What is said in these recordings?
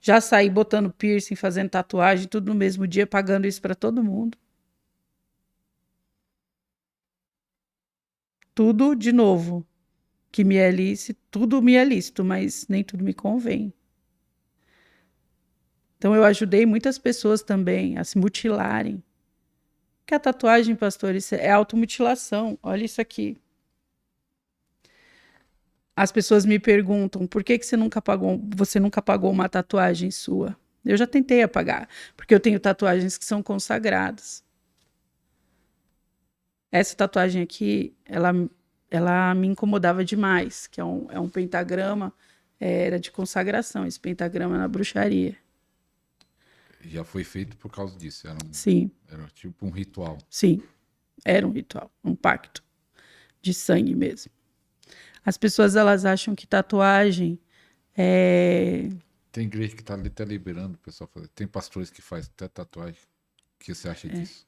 Já saí botando piercing, fazendo tatuagem, tudo no mesmo dia, pagando isso para todo mundo. Tudo, de novo, que me é lícito, tudo me é lícito, mas nem tudo me convém. Então eu ajudei muitas pessoas também a se mutilarem. Porque a tatuagem, pastor, isso é automutilação. Olha isso aqui. As pessoas me perguntam, por que você nunca pagou uma tatuagem sua? Eu já tentei apagar, porque eu tenho tatuagens que são consagradas. Essa tatuagem aqui, ela me incomodava demais, que é um pentagrama, era de consagração, esse pentagrama na bruxaria. Já foi feito por causa disso. Sim, Era tipo um ritual. sim, era um ritual, um pacto de sangue mesmo. As pessoas, elas acham que tatuagem é... Tem igreja que tá até liberando o pessoal fazer. Tem pastores que fazem até tatuagem. O que você acha disso?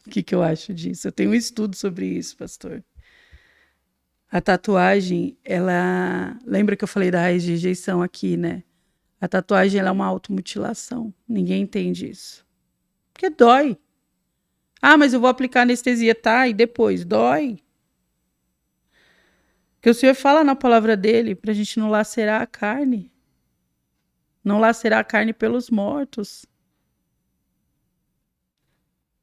O que eu acho disso? Eu tenho um estudo sobre isso, pastor. A tatuagem, ela... Lembra que eu falei da raiz de rejeição aqui, né? A tatuagem, ela é uma automutilação. Ninguém entende isso. Porque dói. Ah, mas eu vou aplicar anestesia, tá? E depois, dói. Porque o Senhor fala na palavra dele para a gente não lacerar a carne. Não lacerar a carne pelos mortos.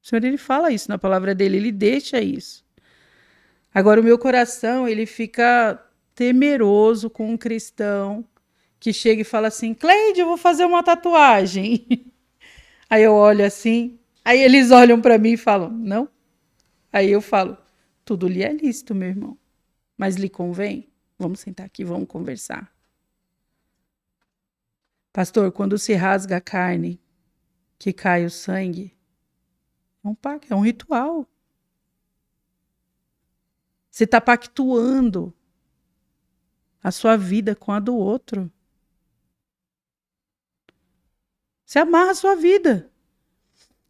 O Senhor, ele fala isso na palavra dele, ele deixa isso. Agora, o meu coração, ele fica temeroso com um cristão que chega e fala assim, Cleide, eu vou fazer uma tatuagem. Aí eu olho assim, aí eles olham para mim e falam, não? Aí eu falo, tudo lhe é lícito, meu irmão. Mas lhe convém? Vamos sentar aqui, vamos conversar. Pastor, quando se rasga a carne, que cai o sangue, é um pacto, é um ritual. Você está pactuando a sua vida com a do outro. Você amarra a sua vida.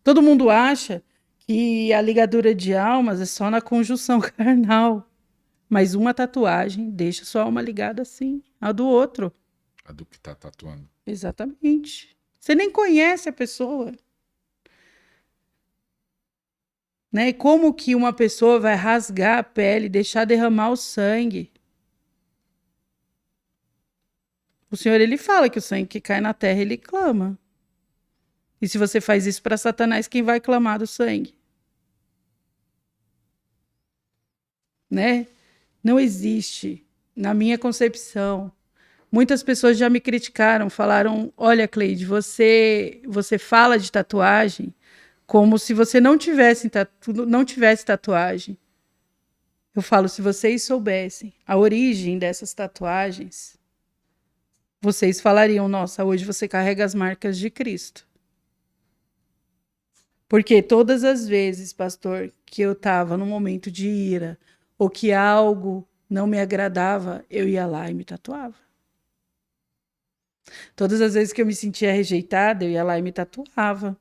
Todo mundo acha que a ligadura de almas é só na conjunção carnal. Mas uma tatuagem deixa sua alma ligada assim, a do outro. A do que tá tatuando. Exatamente. Você nem conhece a pessoa. Né? E como que uma pessoa vai rasgar a pele, deixar derramar o sangue? O Senhor, ele fala que o sangue que cai na terra, ele clama. E se você faz isso para Satanás, quem vai clamar do sangue? Né? Não existe, na minha concepção. Muitas pessoas já me criticaram, falaram: olha, Cleide, você fala de tatuagem como se você não tivesse tatuagem. Eu falo, se vocês soubessem a origem dessas tatuagens, vocês falariam: nossa, hoje você carrega as marcas de Cristo. Porque todas as vezes, pastor, que eu estava num momento de ira ou que algo não me agradava, eu ia lá e me tatuava. Todas as vezes que eu me sentia rejeitada, eu ia lá e me tatuava.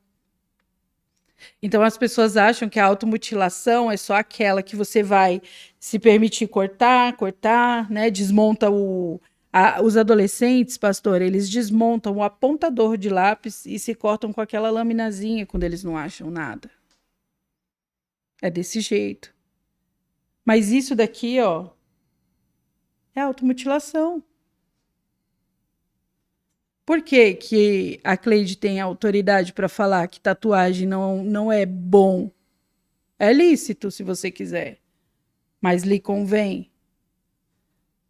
Então as pessoas acham que a automutilação é só aquela que você vai se permitir cortar, né? Desmonta os adolescentes, pastor, eles desmontam o apontador de lápis e se cortam com aquela laminazinha quando eles não acham nada. É desse jeito. Mas isso daqui, ó, é automutilação. Por que que a Cleide tem autoridade para falar que tatuagem não é bom? É lícito, se você quiser, mas lhe convém.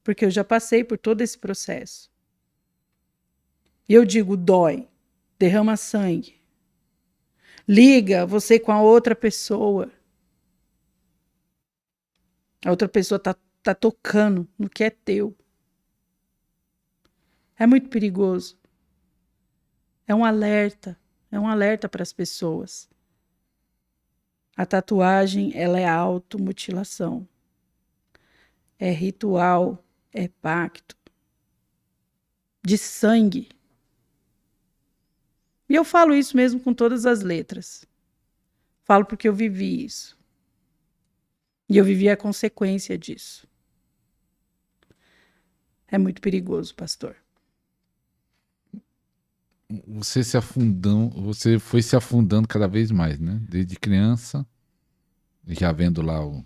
Porque eu já passei por todo esse processo. E eu digo, dói, derrama sangue. Liga você com a outra pessoa. A outra pessoa tá tocando no que é teu. É muito perigoso. É um alerta para as pessoas. A tatuagem, ela é automutilação. É ritual, é pacto de sangue. E eu falo isso mesmo com todas as letras. Falo porque eu vivi isso. E eu vivi a consequência disso. É muito perigoso, pastor. Você foi se afundando cada vez mais, né? Desde criança, já vendo lá o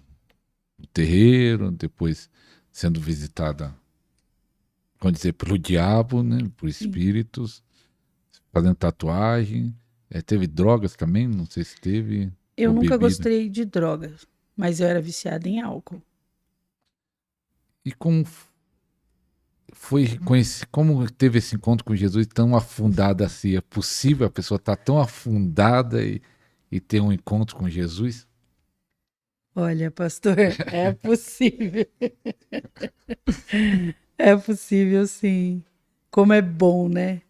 terreiro, depois sendo visitada, vamos dizer, pelo diabo, né? Por Sim. espíritos, fazendo tatuagem. Teve drogas também? Não sei se teve. Eu Ou nunca bebida. gostei de drogas, mas eu era viciada em álcool. E como foi como teve esse encontro com Jesus tão afundada assim? É possível a pessoa estar tão afundada e ter um encontro com Jesus? Olha, pastor, é possível. É possível, sim. Como é bom, né?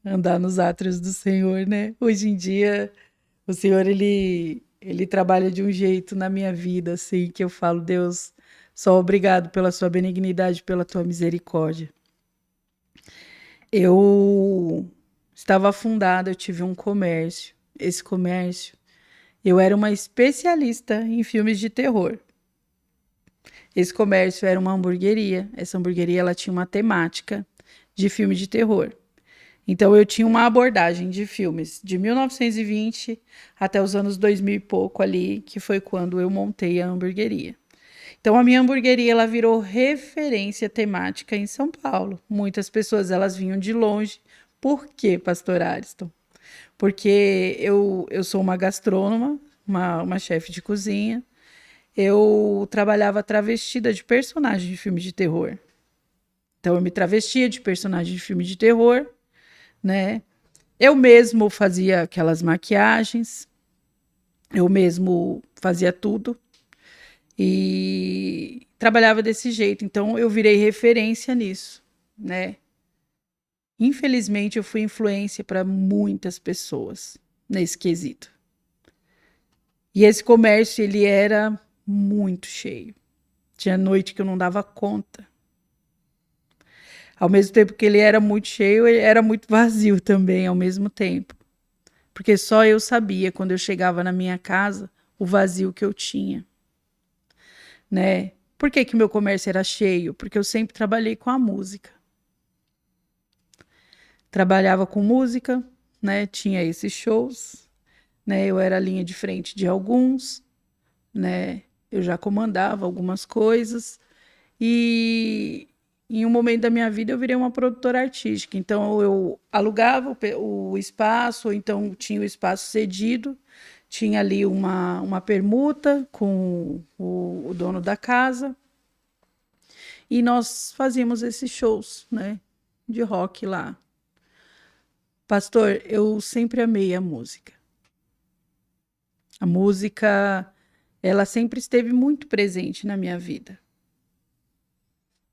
Andar nos átrios do Senhor, né? Hoje em dia, o Senhor, ele trabalha de um jeito na minha vida, assim, que eu falo, Deus, só obrigado pela sua benignidade, pela tua misericórdia. Eu estava afundada, eu tive um comércio. Esse comércio, eu era uma especialista em filmes de terror. Esse comércio era uma hamburgueria. Essa hamburgueria, ela tinha uma temática de filme de terror. Então eu tinha uma abordagem de filmes de 1920 até os anos 2000 e pouco ali, que foi quando eu montei a hamburgueria. Então a minha hamburgueria ela virou referência temática em São Paulo. Muitas pessoas elas vinham de longe. Por quê, pastor Ariston? Porque eu sou uma gastrônoma, uma chefe de cozinha. Eu trabalhava travestida de personagem de filme de terror. Então eu me travestia de personagem de filme de terror, né? Eu mesmo fazia aquelas maquiagens, eu mesmo fazia tudo e trabalhava desse jeito. Então eu virei referência nisso, né? Infelizmente eu fui influência para muitas pessoas nesse quesito. E esse comércio ele era muito cheio. Tinha noite que eu não dava conta. Ao mesmo tempo que ele era muito cheio, ele era muito vazio também ao mesmo tempo. Porque só eu sabia, quando eu chegava na minha casa, o vazio que eu tinha, né? Por que que meu comércio era cheio? Porque eu sempre trabalhei com a música. Trabalhava com música, né? Tinha esses shows, né? Eu era a linha de frente de alguns, né? Eu já comandava algumas coisas e em um momento da minha vida eu virei uma produtora artística. Então eu alugava o espaço, ou então tinha o espaço cedido, tinha ali uma permuta com o dono da casa e nós fazíamos esses shows, né, de rock lá. Pastor, eu sempre amei a música. A música, ela sempre esteve muito presente na minha vida,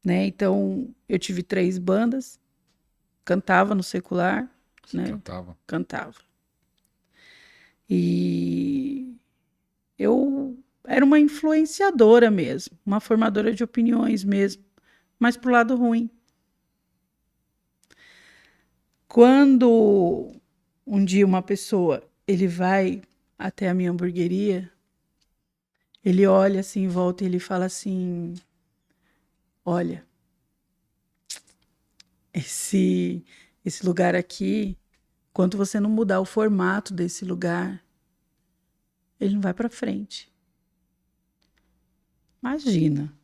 né? Então, eu tive 3 bandas, cantava no secular, Você né? cantava? Cantava. E eu era uma influenciadora mesmo, uma formadora de opiniões mesmo, mas pro lado ruim. Quando um dia uma pessoa, ele vai até a minha hamburgueria, ele olha assim em volta e ele fala assim: "Olha, esse esse lugar aqui, enquanto você não mudar o formato desse lugar, ele não vai para frente". Imagina.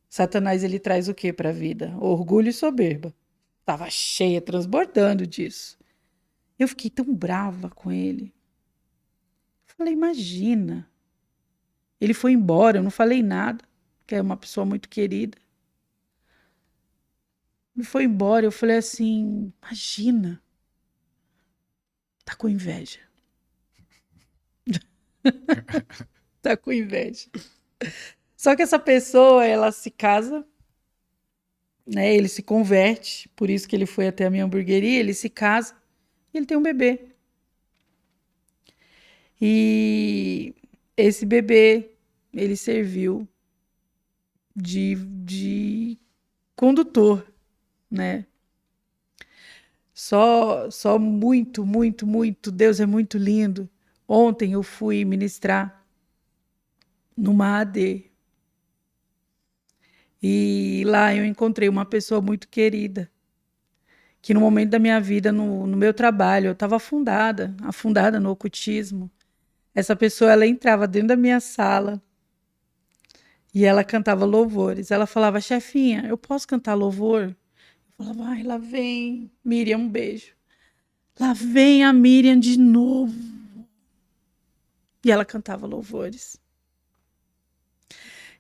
Satanás ele traz o que para a vida? Orgulho e soberba. Tava cheia, transbordando disso. Eu fiquei tão brava com ele. Falei, imagina. Ele foi embora, eu não falei nada, que é uma pessoa muito querida. Ele foi embora, eu falei assim, imagina. Tá com inveja. Tá com inveja. Só que essa pessoa, ela se casa, né? Ele se converte, por isso que ele foi até a minha hamburgueria, ele se casa e ele tem um bebê. E esse bebê, ele serviu de condutor, né? Só muito, muito, muito. Deus é muito lindo. Ontem eu fui ministrar numa AD E lá eu encontrei uma pessoa muito querida, que no momento da minha vida, no meu trabalho, eu estava afundada no ocultismo. Essa pessoa, ela entrava dentro da minha sala e ela cantava louvores. Ela falava, chefinha, eu posso cantar louvor? Eu falava, ai, lá vem Miriam, um beijo. Lá vem a Miriam de novo. E ela cantava louvores.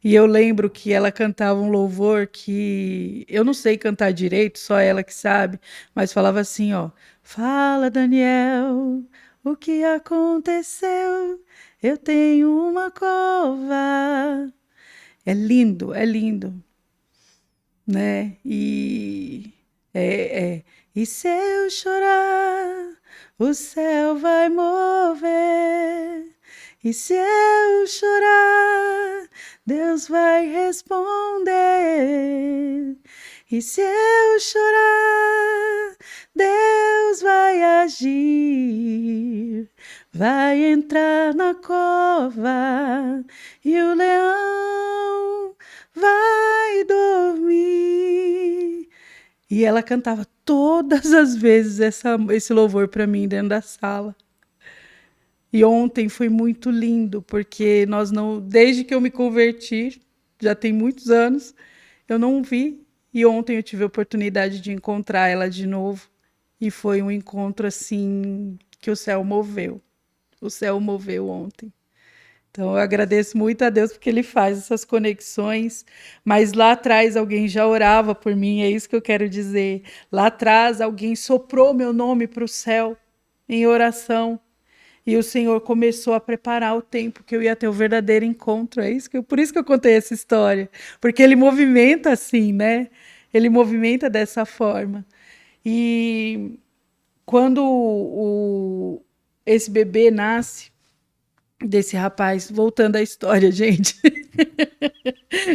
E eu lembro que ela cantava um louvor que eu não sei cantar direito, só ela que sabe, mas falava assim, ó: Fala, Daniel, o que aconteceu? Eu tenho uma cova. É lindo, né? E se eu chorar, o céu vai mover. E se eu chorar, Deus vai responder. E se eu chorar, Deus vai agir. Vai entrar na cova e o leão vai dormir. E ela cantava todas as vezes esse louvor para mim dentro da sala. E ontem foi muito lindo, porque desde que eu me converti, já tem muitos anos, eu não vi. E ontem eu tive a oportunidade de encontrar ela de novo. E foi um encontro assim que o céu moveu. O céu moveu ontem. Então eu agradeço muito a Deus porque Ele faz essas conexões. Mas lá atrás alguém já orava por mim, é isso que eu quero dizer. Lá atrás alguém soprou meu nome para o céu em oração. E o Senhor começou a preparar o tempo que eu ia ter o verdadeiro encontro. Por isso que eu contei essa história. Porque Ele movimenta assim, né? Ele movimenta dessa forma. E quando esse bebê nasce, desse rapaz, voltando à história, gente.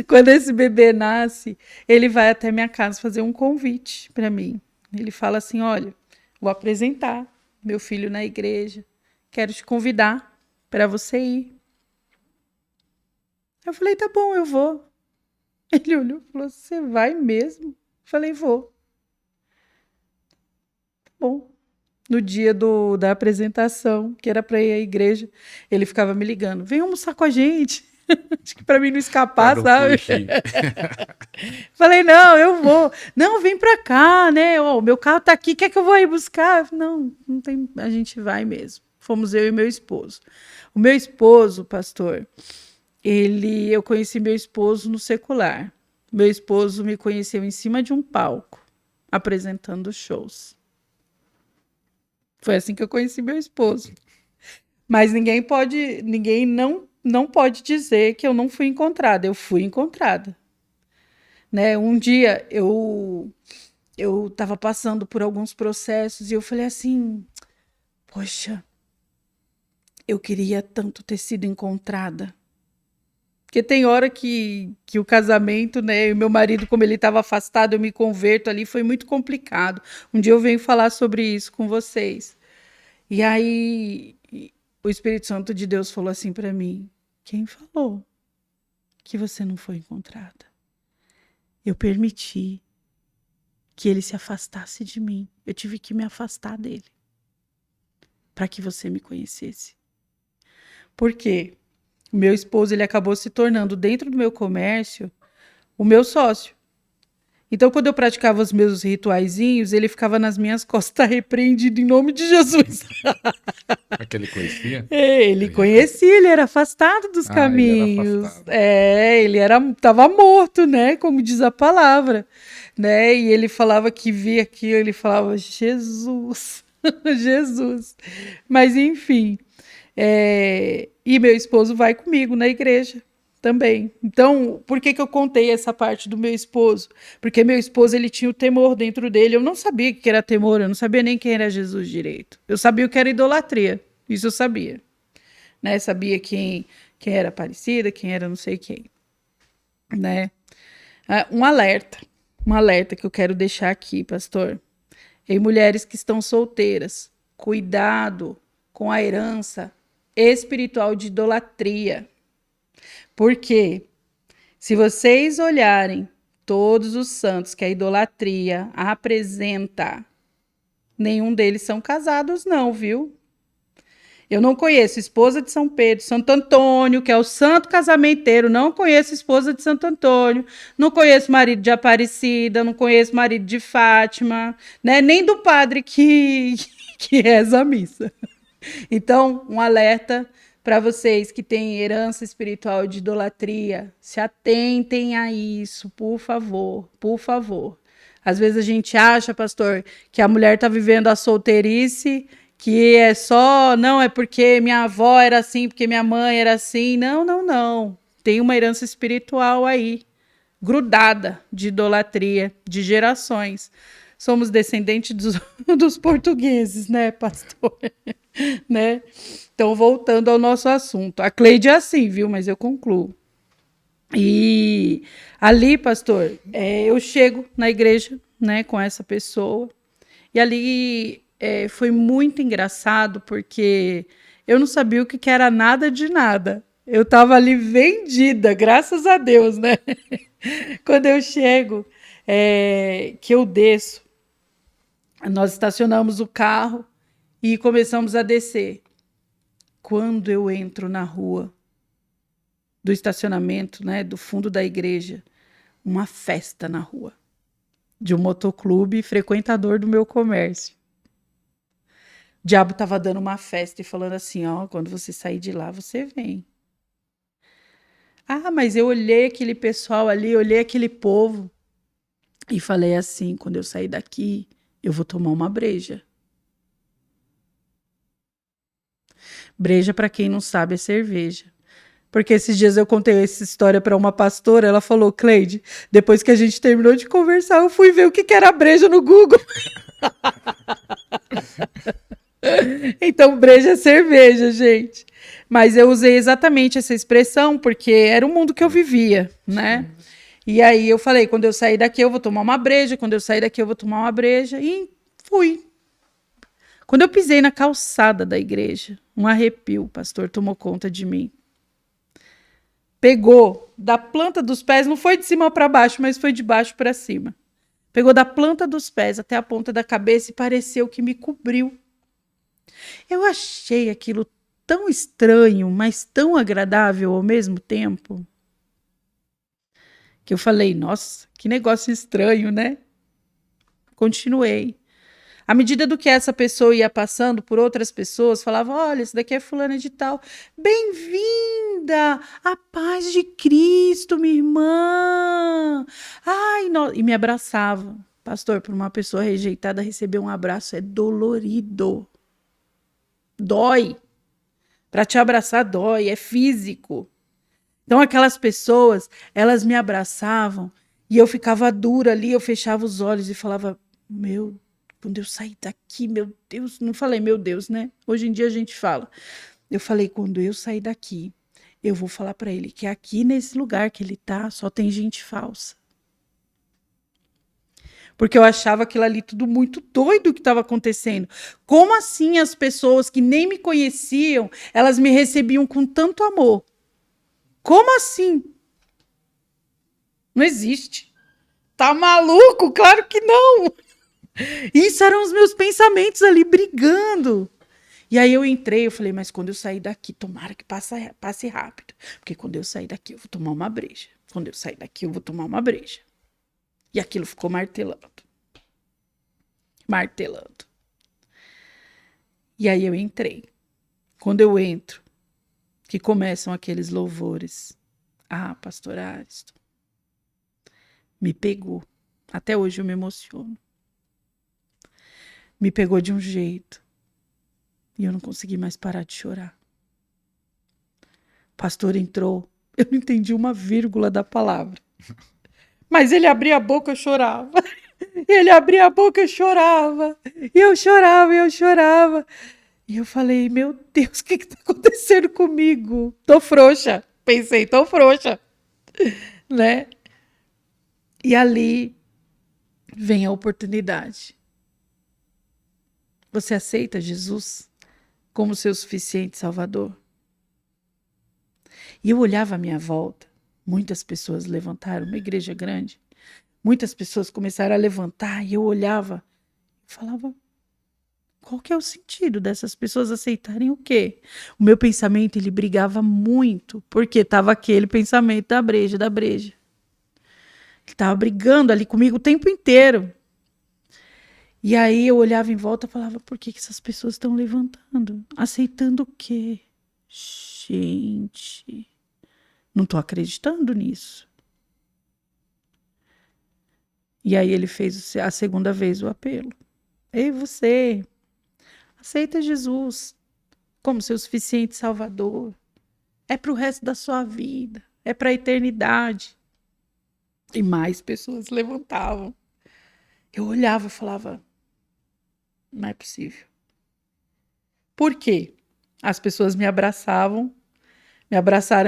Quando esse bebê nasce, ele vai até minha casa fazer um convite para mim. Ele fala assim: olha, vou apresentar meu filho na igreja. Quero te convidar para você ir. Eu falei, tá bom, eu vou. Ele olhou e falou, você vai mesmo? Eu falei, vou. Tá bom. No dia da apresentação, que era para ir à igreja, ele ficava me ligando, vem almoçar com a gente. Acho que para mim não escapar, Pra não sabe? fugir. Falei, não, eu vou. Não, vem pra cá, né? O meu carro tá aqui, quer que eu vou ir buscar? Não, não tem, a gente vai mesmo. Fomos eu e meu esposo. O meu esposo, pastor, eu conheci meu esposo no secular. Meu esposo me conheceu em cima de um palco, apresentando shows. Foi assim que eu conheci meu esposo. Mas ninguém não pode dizer que eu não fui encontrada. Eu fui encontrada. Né? Um dia eu estava passando por alguns processos e eu falei assim, poxa, eu queria tanto ter sido encontrada. Porque tem hora que o casamento, né, e o meu marido, como ele estava afastado, eu me converto ali, foi muito complicado. Um dia eu venho falar sobre isso com vocês. E aí o Espírito Santo de Deus falou assim para mim, quem falou que você não foi encontrada? Eu permiti que ele se afastasse de mim. Eu tive que me afastar dele para que você me conhecesse. Por quê? O meu esposo, ele acabou se tornando, dentro do meu comércio, o meu sócio. Então, quando eu praticava os meus rituaizinhos, ele ficava nas minhas costas repreendido em nome de Jesus. Aquele conhecia? Ele conhecia, ele era afastado dos caminhos. Ele era afastado. Estava morto, né? Como diz a palavra, né? E ele falava que via aquilo, ele falava Jesus, Jesus. Mas enfim, e meu esposo vai comigo na igreja também. Então, por que eu contei essa parte do meu esposo? Porque meu esposo, ele tinha o temor dentro dele. Eu não sabia o que era temor, eu não sabia nem quem era Jesus direito. Eu sabia o que era idolatria. Isso eu sabia. Né? Sabia quem era Aparecida, quem era não sei quem. Né? Um alerta que eu quero deixar aqui, pastor. Em mulheres que estão solteiras, cuidado com a herança espiritual de idolatria. Porque se vocês olharem todos os santos que a idolatria apresenta, nenhum deles são casados, não, viu? Eu não conheço esposa de São Pedro, Santo Antônio, que é o santo casamenteiro. Não conheço esposa de Santo Antônio. Não conheço marido de Aparecida. Não conheço marido de Fátima. Né? Nem do padre que reza a missa. Então, um alerta para vocês que têm herança espiritual de idolatria. Se atentem a isso, por favor. Por favor. Às vezes a gente acha, pastor, que a mulher está vivendo a solteirice, que é só, não, é porque minha avó era assim, porque minha mãe era assim. Não, não, não. Tem uma herança espiritual aí, grudada de idolatria, de gerações. Somos descendentes dos portugueses, né, pastor? Né? Então, voltando ao nosso assunto. A Cleide é assim, viu? Mas eu concluo. E ali, pastor, eu chego na igreja, né, com essa pessoa. E ali foi muito engraçado, porque eu não sabia o que era nada de nada. Eu estava ali vendida, graças a Deus, né? Quando eu chego, que eu desço, nós estacionamos o carro e começamos a descer. Quando eu entro na rua do estacionamento, né, do fundo da igreja, uma festa na rua de um motoclube frequentador do meu comércio. O diabo estava dando uma festa e falando assim, ó, quando você sair de lá, você vem. Ah, mas eu olhei aquele pessoal ali, olhei aquele povo e falei assim, quando eu sair daqui, eu vou tomar uma breja. Breja, para quem não sabe, é cerveja. Porque esses dias eu contei essa história para uma pastora, ela falou, Cleide, depois que a gente terminou de conversar, eu fui ver o que era breja no Google. Então, breja é cerveja, gente. Mas eu usei exatamente essa expressão porque era o mundo que eu vivia, né? E aí eu falei, quando eu sair daqui eu vou tomar uma breja, quando eu sair daqui eu vou tomar uma breja. E fui. Quando eu pisei na calçada da igreja, um arrepio, o pastor tomou conta de mim. Pegou da planta dos pés, não foi de cima para baixo, mas foi de baixo para cima. Pegou da planta dos pés até a ponta da cabeça e pareceu que me cobriu. Eu achei aquilo tão estranho, mas tão agradável ao mesmo tempo, que eu falei, nossa, que negócio estranho, né? Continuei. À medida do que essa pessoa ia passando por outras pessoas, falava, olha, esse daqui é fulana de tal. Bem-vinda! A paz de Cristo, minha irmã! Ai, não. E me abraçava. Pastor, para uma pessoa rejeitada, receber um abraço é dolorido. Dói. Para te abraçar dói, é físico. Então aquelas pessoas, elas me abraçavam e eu ficava dura ali, eu fechava os olhos e falava, quando eu sair daqui, meu Deus, não falei meu Deus, né? Hoje em dia a gente fala. Eu falei, quando eu sair daqui, eu vou falar para ele que aqui nesse lugar que ele tá, só tem gente falsa. Porque eu achava aquilo ali tudo muito doido que estava acontecendo. Como assim as pessoas que nem me conheciam, elas me recebiam com tanto amor? Como assim? Não existe. Tá maluco? Claro que não. Isso eram os meus pensamentos ali brigando. E aí eu entrei, eu falei, mas quando eu sair daqui, tomara que passe rápido. Porque quando eu sair daqui, eu vou tomar uma breja. Quando eu sair daqui, eu vou tomar uma breja. E aquilo ficou martelando. Martelando. E aí eu entrei. Quando eu entro, que começam aqueles louvores. Ah, pastor Ariston. Me pegou. Até hoje eu me emociono. Me pegou de um jeito. E eu não consegui mais parar de chorar. O pastor entrou. Eu não entendi uma vírgula da palavra. Mas ele abria a boca, eu chorava. Ele abria a boca, eu chorava. E eu chorava, e eu chorava. E eu falei, meu Deus, o que está acontecendo comigo? Tô frouxa. Pensei, tô frouxa. Né? E ali vem a oportunidade. Você aceita Jesus como seu suficiente Salvador? E eu olhava à minha volta. Muitas pessoas levantaram, uma igreja grande. Muitas pessoas começaram a levantar e eu olhava e falava, qual que é o sentido dessas pessoas aceitarem o quê? O meu pensamento, ele brigava muito, porque estava aquele pensamento da breja. Ele estava brigando ali comigo o tempo inteiro. E aí eu olhava em volta e falava, por que essas pessoas estão levantando? Aceitando o quê? Gente, não estou acreditando nisso. E aí ele fez a segunda vez o apelo. Ei, você, aceita Jesus como seu suficiente salvador. É para o resto da sua vida. É para a eternidade. E mais pessoas levantavam. Eu olhava e falava, não é possível. Por quê? As pessoas me abraçaram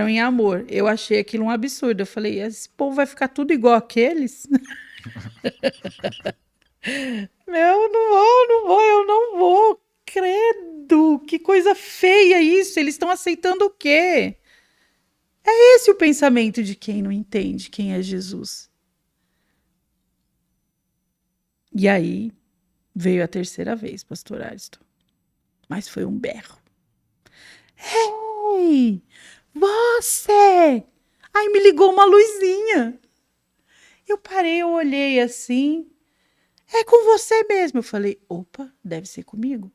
em amor. Eu achei aquilo um absurdo. Eu falei, esse povo vai ficar tudo igual aqueles? Eu não vou. Credo, que coisa feia isso. Eles estão aceitando o quê? É esse o pensamento de quem não entende quem é Jesus. E aí veio a terceira vez, pastor Ariston. Mas foi um berro. Ei, você! Aí me ligou uma luzinha. Eu parei, eu olhei assim. É com você mesmo. Eu falei, opa, deve ser comigo.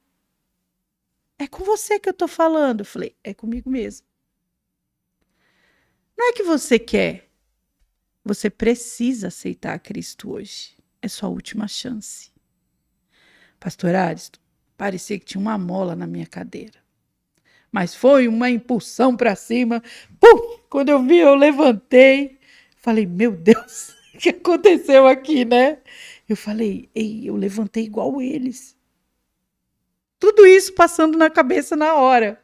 É com você que eu tô falando. Eu falei, é comigo mesmo. Não é que você quer. Você precisa aceitar Cristo hoje. É sua última chance. Pastor Ariston, parecia que tinha uma mola na minha cadeira. Mas foi uma impulsão para cima. Puf! Quando eu vi, eu levantei. Falei, meu Deus, o que aconteceu aqui, né? Eu falei, ei, eu levantei igual eles. Tudo isso passando na cabeça na hora.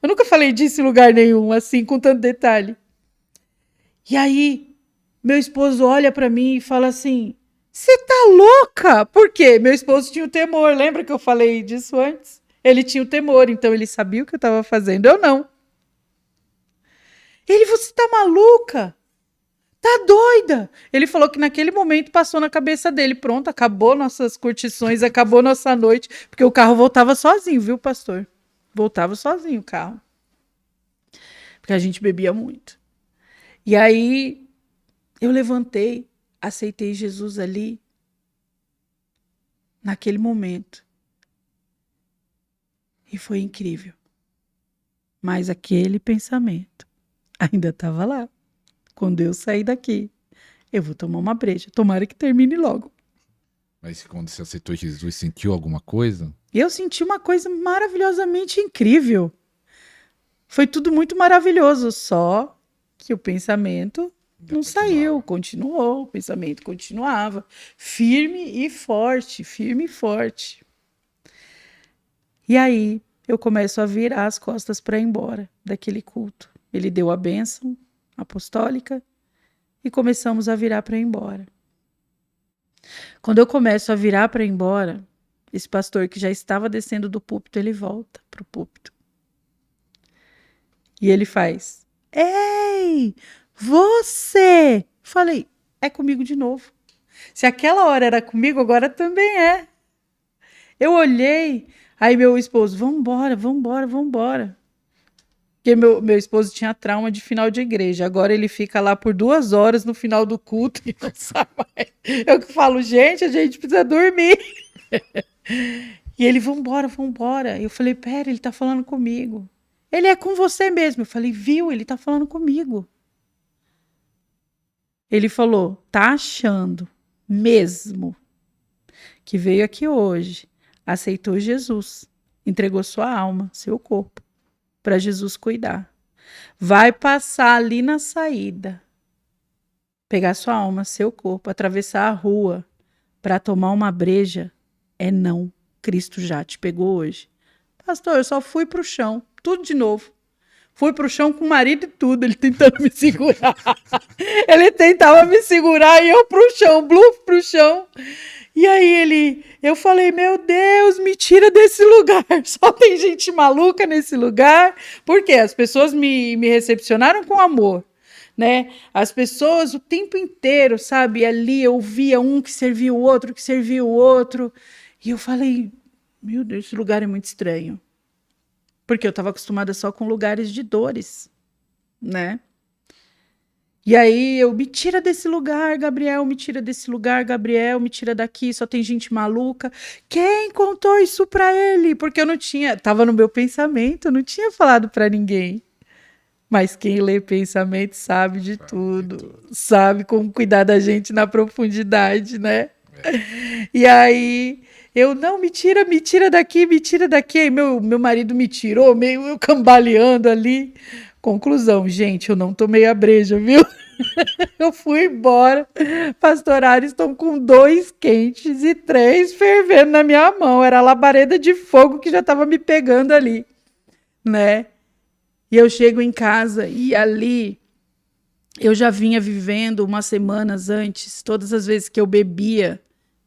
Eu nunca falei disso em lugar nenhum, assim, com tanto detalhe. E aí, meu esposo olha para mim e fala assim, você tá louca? Por quê? Meu esposo tinha o temor, lembra que eu falei disso antes? Ele tinha o temor, então ele sabia o que eu estava fazendo, eu não. Ele, você tá maluca? Tá doida? Ele falou que naquele momento passou na cabeça dele, pronto, acabou nossas curtições, acabou nossa noite, porque o carro voltava sozinho, viu, pastor? Voltava sozinho o carro. Porque a gente bebia muito. E aí, eu levantei, aceitei Jesus ali, naquele momento. E foi incrível. Mas aquele pensamento ainda estava lá. Quando eu sair daqui, eu vou tomar uma breja. Tomara que termine logo. Mas quando você aceitou Jesus, sentiu alguma coisa? Eu senti uma coisa maravilhosamente incrível. Foi tudo muito maravilhoso, só que o pensamento não saiu, continuou, o pensamento continuava, firme e forte, firme e forte. E aí eu começo a virar as costas para ir embora daquele culto. Ele deu a bênção apostólica e começamos a virar para ir embora. Quando eu começo a virar para ir embora, esse pastor que já estava descendo do púlpito, ele volta para o púlpito. E ele faz, ei, você! Falei, é comigo de novo. Se aquela hora era comigo, agora também é. Eu olhei, aí meu esposo, vambora. Porque meu esposo tinha trauma de final de igreja. Agora ele fica lá por 2 horas no final do culto e não sai mais. Eu que falo, gente, a gente precisa dormir. E ele, vambora. Eu falei, pera, ele tá falando comigo. Ele é com você mesmo. Eu falei, viu, ele tá falando comigo. Ele falou, tá achando mesmo que veio aqui hoje, aceitou Jesus, entregou sua alma, seu corpo, para Jesus cuidar. Vai passar ali na saída, pegar sua alma, seu corpo, atravessar a rua para tomar uma breja, é não. Cristo já te pegou hoje. Pastor, eu só fui pro chão, tudo de novo. Fui pro chão com o marido e tudo, ele tentando me segurar. Ele tentava me segurar e eu pro chão, bluf pro chão. E aí eu falei, meu Deus, me tira desse lugar. Só tem gente maluca nesse lugar. Por quê? As pessoas me recepcionaram com amor. né? As pessoas o tempo inteiro, sabe? Ali eu via um que servia o outro, que servia o outro. E eu falei, meu Deus, esse lugar é muito estranho. Porque eu estava acostumada só com lugares de dores, né? E aí eu, me tira desse lugar, Gabriel, me tira desse lugar, Gabriel, me tira daqui, só tem gente maluca. Quem contou isso pra ele? Porque eu não tinha, tava no meu pensamento, eu não tinha falado pra ninguém. Mas quem lê pensamento sabe de tudo, sabe como cuidar da gente na profundidade, né? E aí eu, não, me tira daqui, me tira daqui. Aí meu marido me tirou, meio eu cambaleando ali. Conclusão, gente, eu não tomei a breja, viu? Eu fui embora. Pastor Ares estão com 2 quentes e 3 fervendo na minha mão. Era a labareda de fogo que já estava me pegando ali, né? E eu chego em casa e ali eu já vinha vivendo umas semanas antes. Todas as vezes que eu bebia,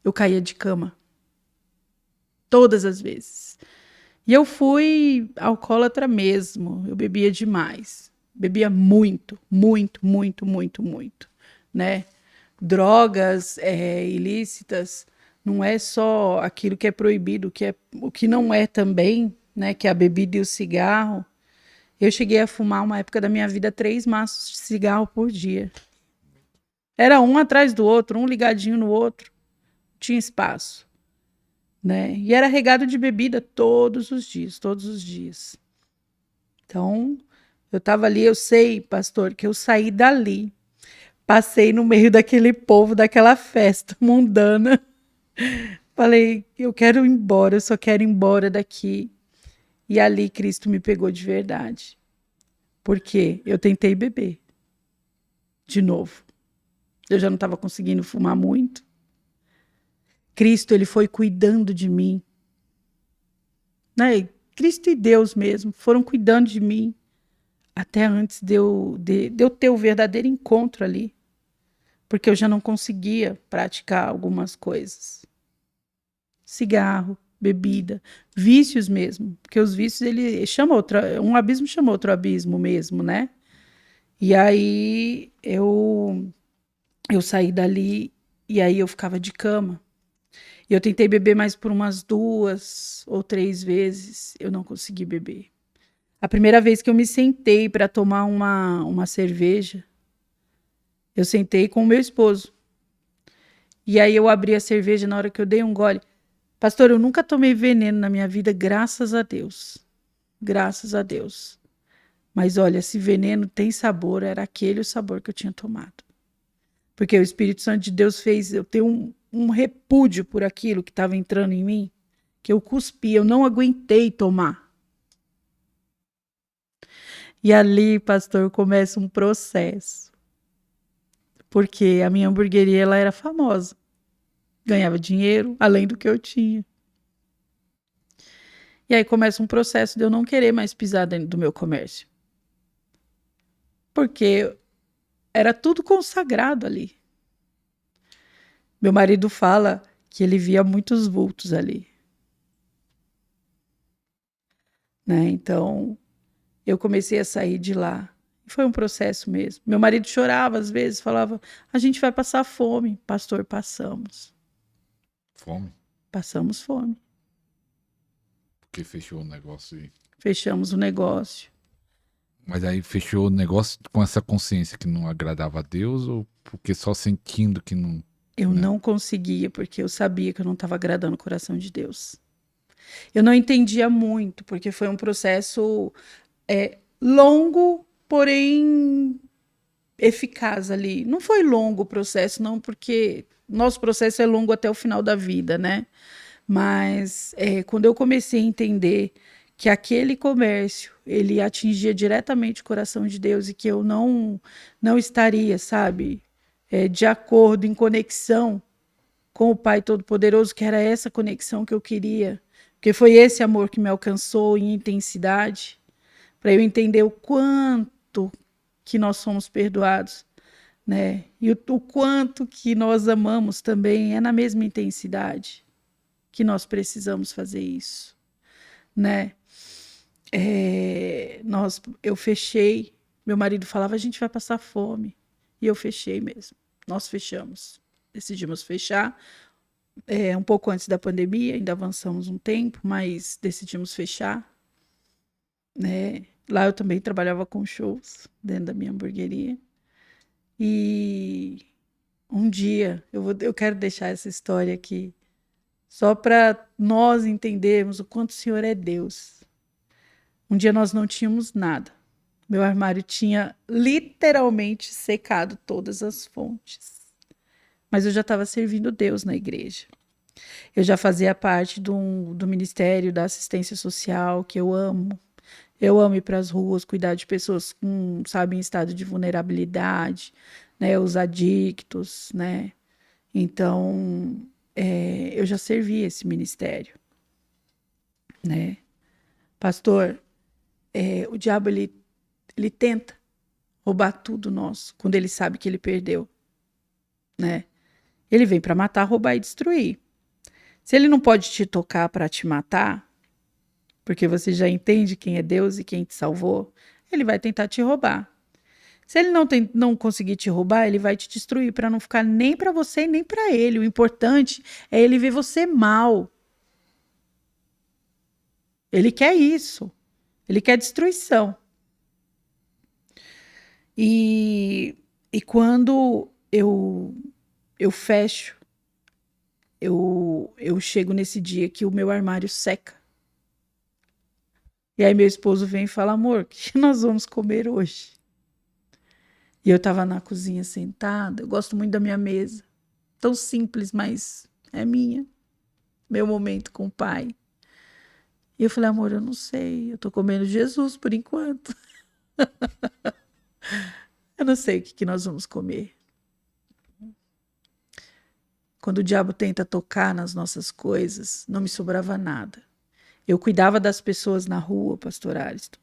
eu caía de cama. Todas as vezes. E eu fui alcoólatra mesmo. Eu bebia demais. Bebia muito, muito, muito, muito, muito, né? Drogas ilícitas não é só aquilo que é proibido, o que não é também, né? Que é a bebida e o cigarro. Eu cheguei a fumar uma época da minha vida 3 maços de cigarro por dia. Era um atrás do outro, um ligadinho no outro. Tinha espaço, né? E era regado de bebida todos os dias, todos os dias. Então, eu estava ali, eu sei, pastor, que eu saí dali, passei no meio daquele povo, daquela festa mundana. Falei, eu quero ir embora, eu só quero ir embora daqui. E ali Cristo me pegou de verdade. Porque eu tentei beber de novo. Eu já não estava conseguindo fumar muito. Cristo, ele foi cuidando de mim. Né? Cristo e Deus mesmo foram cuidando de mim até antes de eu ter o verdadeiro encontro ali. Porque eu já não conseguia praticar algumas coisas. Cigarro, bebida, vícios mesmo. Porque os vícios, ele chama um abismo chama outro abismo mesmo, né? E aí eu saí dali e aí eu ficava de cama. E eu tentei beber mais por umas 2 ou 3 vezes, eu não consegui beber. A primeira vez que eu me sentei para tomar uma cerveja, eu sentei com o meu esposo. E aí eu abri a cerveja na hora que eu dei um gole. Pastor, eu nunca tomei veneno na minha vida, graças a Deus. Graças a Deus. Mas olha, se veneno tem sabor, era aquele o sabor que eu tinha tomado. Porque o Espírito Santo de Deus fez eu ter um repúdio por aquilo que estava entrando em mim, que eu cuspi, eu não aguentei tomar. E ali, pastor, começa um processo. Porque a minha hamburgueria ela era famosa. Ganhava dinheiro, além do que eu tinha. E aí começa um processo de eu não querer mais pisar dentro do meu comércio. Porque era tudo consagrado ali. Meu marido fala que ele via muitos vultos ali. Né? Então, eu comecei a sair de lá. Foi um processo mesmo. Meu marido chorava às vezes, falava, a gente vai passar fome. Pastor, passamos. Fome? Passamos fome. Porque fechou o negócio aí. Fechamos o negócio. Mas aí fechou o negócio com essa consciência que não agradava a Deus ou porque só sentindo que não... Eu né? não conseguia, porque eu sabia que eu não estava agradando o coração de Deus. Eu não entendia muito, porque foi um processo longo, porém eficaz ali. Não foi longo o processo, não, porque nosso processo é longo até o final da vida, né? Mas quando eu comecei a entender que aquele comércio, ele atingia diretamente o coração de Deus e que eu não estaria, sabe, de acordo, em conexão com o Pai Todo-Poderoso, que era essa conexão que eu queria, porque foi esse amor que me alcançou em intensidade, para eu entender o quanto que nós somos perdoados, né? E o quanto que nós amamos também é na mesma intensidade que nós precisamos fazer isso, né? Eu fechei Meu marido falava, a gente vai passar fome. E eu fechei mesmo. Nós fechamos. Decidimos fechar. Um pouco antes da pandemia, ainda avançamos um tempo, mas decidimos fechar. Né? Lá eu também trabalhava com shows dentro da minha hamburgueria. E um dia, eu quero deixar essa história aqui, só para nós entendermos o quanto o Senhor é Deus. Um dia nós não tínhamos nada. Meu armário tinha literalmente secado todas as fontes. Mas eu já estava servindo Deus na igreja. Eu já fazia parte do Ministério da Assistência Social, que eu amo. Eu amo ir para as ruas, cuidar de pessoas com, sabe, em estado de vulnerabilidade, né, os adictos, né. Então, eu já servi esse ministério, né. Pastor, o diabo, ele tenta roubar tudo nosso, quando ele sabe que ele perdeu, né. Ele vem para matar, roubar e destruir. Se ele não pode te tocar para te matar, porque você já entende quem é Deus e quem te salvou, ele vai tentar te roubar. Se ele não conseguir te roubar, ele vai te destruir para não ficar nem para você e nem para ele. O importante é ele ver você mal. Ele quer isso. Ele quer destruição. E quando eu fecho, eu chego nesse dia que o meu armário seca. E aí meu esposo vem e fala, amor, o que nós vamos comer hoje? E eu estava na cozinha sentada, eu gosto muito da minha mesa. Tão simples, mas é minha. Meu momento com o pai. E eu falei, amor, eu não sei, eu tô comendo Jesus por enquanto. Eu não sei o que nós vamos comer. Quando o diabo tenta tocar nas nossas coisas, não me sobrava nada. Eu cuidava das pessoas na rua, pastor Ariston.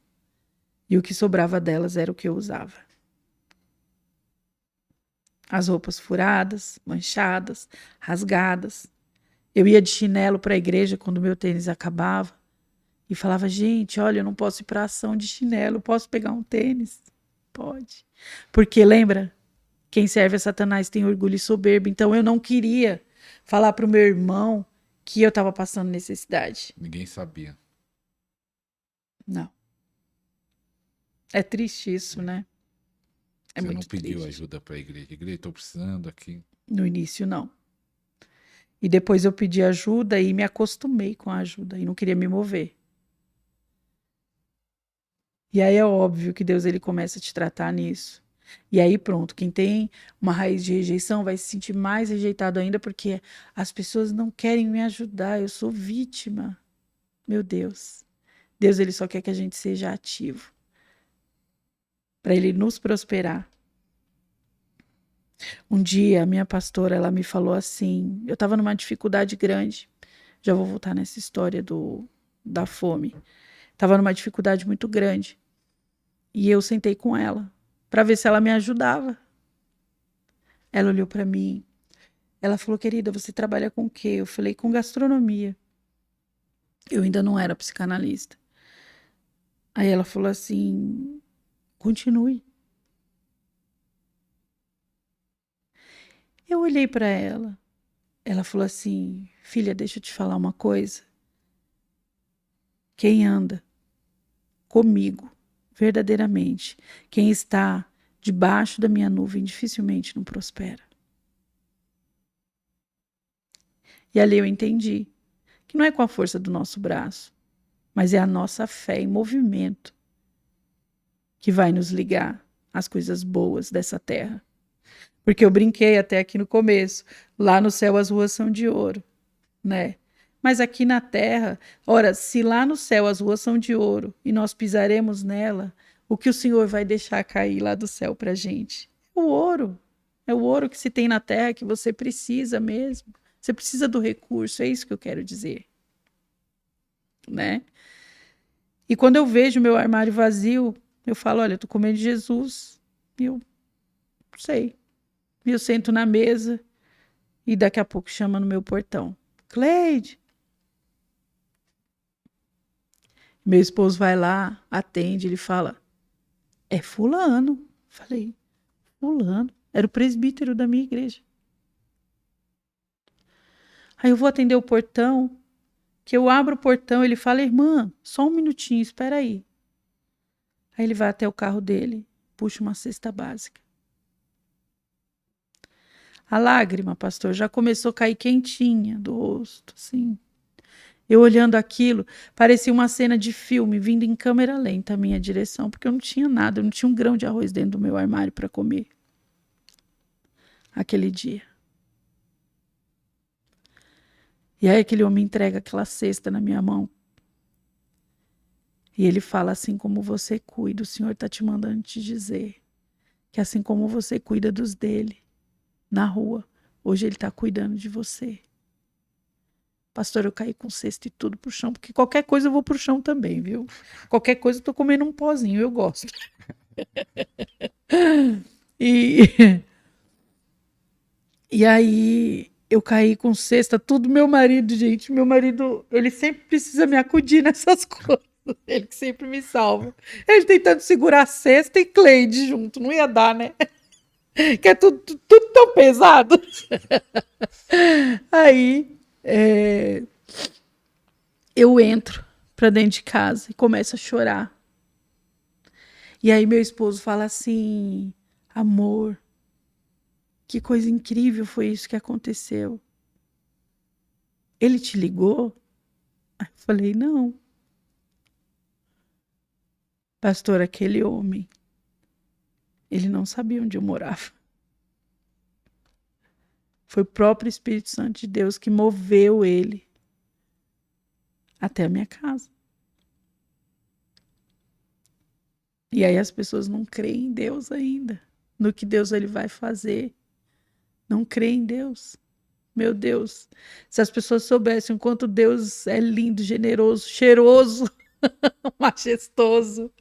E o que sobrava delas era o que eu usava. As roupas furadas, manchadas, rasgadas. Eu ia de chinelo para a igreja quando meu tênis acabava. E falava, gente, olha, eu não posso ir para a ação de chinelo, posso pegar um tênis? Pode. Porque lembra, quem serve a Satanás tem orgulho e soberba. Então eu não queria falar para o meu irmão que eu estava passando necessidade. Ninguém sabia. Não. É triste isso, né? É Você muito não pediu triste. ajuda para a igreja. Igreja, estou precisando aqui. No início, não. E depois eu pedi ajuda e me acostumei com a ajuda e não queria me mover. E aí é óbvio que Deus ele começa a te tratar nisso. E aí pronto, quem tem uma raiz de rejeição vai se sentir mais rejeitado ainda porque as pessoas não querem me ajudar, eu sou vítima. Meu Deus. Deus ele só quer que a gente seja ativo. Para ele nos prosperar. Um dia a minha pastora ela me falou assim, eu estava numa dificuldade grande. Já vou voltar nessa história da fome. Estava numa dificuldade muito grande. E eu sentei com ela para ver se ela me ajudava. Ela olhou para mim. Ela falou, querida, você trabalha com o quê? Eu falei, com gastronomia. Eu ainda não era psicanalista. Aí ela falou assim, continue. Eu olhei para ela. Ela falou assim, filha, deixa eu te falar uma coisa. Quem anda comigo, verdadeiramente, quem está debaixo da minha nuvem, dificilmente não prospera. E ali eu entendi que não é com a força do nosso braço, mas é a nossa fé em movimento que vai nos ligar às coisas boas dessa terra. Porque eu brinquei até aqui no começo, lá no céu as ruas são de ouro, né? Mas aqui na terra, ora, se lá no céu as ruas são de ouro e nós pisaremos nela, o que o Senhor vai deixar cair lá do céu pra gente? É o ouro. É o ouro que se tem na terra que você precisa mesmo. Você precisa do recurso, é isso que eu quero dizer. Né? E quando eu vejo meu armário vazio, eu falo, olha, eu tô comendo de Jesus. E eu sei. E eu sento na mesa e daqui a pouco chama no meu portão. Cleide. Meu esposo vai lá, atende, ele fala, É fulano. Falei, fulano. Era o presbítero da minha igreja. Aí eu vou atender o portão, que eu abro o portão, ele fala, irmã, só um minutinho, espera aí. Aí ele vai até o carro dele, puxa uma cesta básica. A lágrima, pastor, já começou a cair quentinha do rosto, assim. Eu olhando aquilo, parecia uma cena de filme vindo em câmera lenta à minha direção, porque eu não tinha nada, eu não tinha um grão de arroz dentro do meu armário para comer. Aquele dia. E aí aquele homem entrega aquela cesta na minha mão. E ele fala, assim como você cuida, o Senhor está te mandando te dizer que assim como você cuida dos dele na rua, hoje ele está cuidando de você. Pastor, eu caí com cesta e tudo pro chão, porque qualquer coisa eu vou pro chão também, viu? Qualquer coisa eu tô comendo um pozinho, eu gosto. E aí eu caí com cesta, tudo meu marido, gente. Meu marido, ele sempre precisa me acudir nessas coisas. Ele que sempre me salva. Ele tentando segurar a cesta e Cleide junto. Não ia dar, né? Que é tudo tão pesado. Aí eu entro pra dentro de casa e começo a chorar. E aí meu esposo fala assim, amor, que coisa incrível foi isso que aconteceu. Ele te ligou? Aí eu falei, não. Pastor, aquele homem, ele não sabia onde eu morava. Foi o próprio Espírito Santo de Deus que moveu ele até a minha casa. E aí as pessoas não creem em Deus ainda, no que Deus ele vai fazer. Não creem em Deus. Meu Deus, se as pessoas soubessem o quanto Deus é lindo, generoso, cheiroso, majestoso.